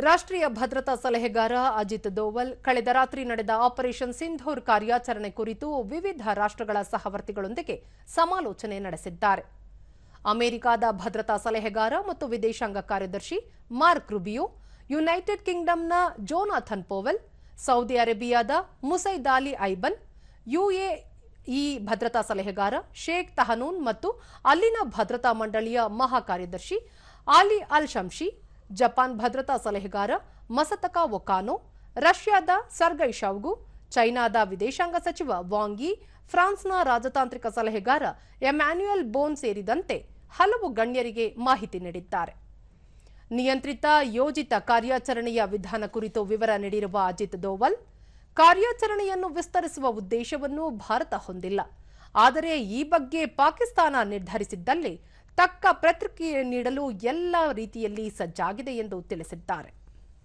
ರಾಷ್ಟ್ರೀಯ ಭದ್ರತಾ ಸಲಹೆಗಾರ ಅಜಿತ್ ದೋವಲ್ ಕಳೆದ ರಾತ್ರಿ ನಡೆದ ಆಪರೇಷನ್ ಸಿಂಧೂರ್ ಕಾರ್ಯಾಚರಣೆ ಕುರಿತು ವಿವಿಧ ರಾಷ್ಟ್ರಗಳ ಸಹವರ್ತಿಗಳೊಂದಿಗೆ ಸಮಾಲೋಚನೆ ನಡೆಸಿದ್ದಾರೆ. ಅಮೆರಿಕದ ಭದ್ರತಾ ಸಲಹೆಗಾರ ಮತ್ತು ವಿದೇಶಾಂಗ ಕಾರ್ಯದರ್ಶಿ ಮಾರ್ಕ್ ರುಬಿಯೋ, ಯುನೈಟೆಡ್ ಕಿಂಗ್ಡಮ್ನ ಜೋನಾಥನ್ ಪೋವೆಲ್, ಸೌದಿ ಅರೇಬಿಯಾದ ಮುಸೈದ್ ಅಲಿ ಐಬನ್, ಯುಎಇ ಭದ್ರತಾ ಸಲಹೆಗಾರ ಶೇಖ್ ತಹನೂನ್ ಮತ್ತು ಅಲ್ಲಿನ ಭದ್ರತಾ ಮಂಡಳಿಯ ಮಹಾ ಕಾರ್ಯದರ್ಶಿ ಆಲಿ ಅಲ್ ಶಮ್ಶಿ, ಜಪಾನ್ ಭದ್ರತಾ ಸಲಹೆಗಾರ ಮಸತಕಾ ಒಕಾನೋ, ರಷ್ಯಾದ ಸರ್ಗೈ ಶೌಗು, ಚೈನಾದ ವಿದೇಶಾಂಗ ಸಚಿವ ವಾಂಗ್ ಯಿ, ಫ್ರಾನ್ಸ್ನ ರಾಜತಾಂತ್ರಿಕ ಸಲಹೆಗಾರ ಎಮ್ಯಾನ್ಯುಯಲ್ ಬೋನ್ ಸೇರಿದಂತೆ ಹಲವು ಗಣ್ಯರಿಗೆ ಮಾಹಿತಿ ನೀಡಿದ್ದಾರೆ. ನಿಯಂತ್ರಿತ ಯೋಜಿತ ಕಾರ್ಯಾಚರಣೆಯ ವಿಧಾನ ಕುರಿತು ವಿವರ ನೀಡಿರುವ ಅಜಿತ್ ದೋವಲ್, ಕಾರ್ಯಾಚರಣೆಯನ್ನು ವಿಸ್ತರಿಸುವ ಉದ್ದೇಶವನ್ನು ಭಾರತ ಹೊಂದಿಲ್ಲ. ಆದರೆ ಈ ಬಗ್ಗೆ ಪಾಕಿಸ್ತಾನ ನಿರ್ಧರಿಸಿದ್ದಲ್ಲಿ ತಕ್ಕ ಪ್ರತಿಕ್ರಿಯೆ ನೀಡಲು ಎಲ್ಲ ರೀತಿಯಲ್ಲಿ ಸಜ್ಜಾಗಿದೆ ಎಂದು ತಿಳಿಸಿದ್ದಾರೆ.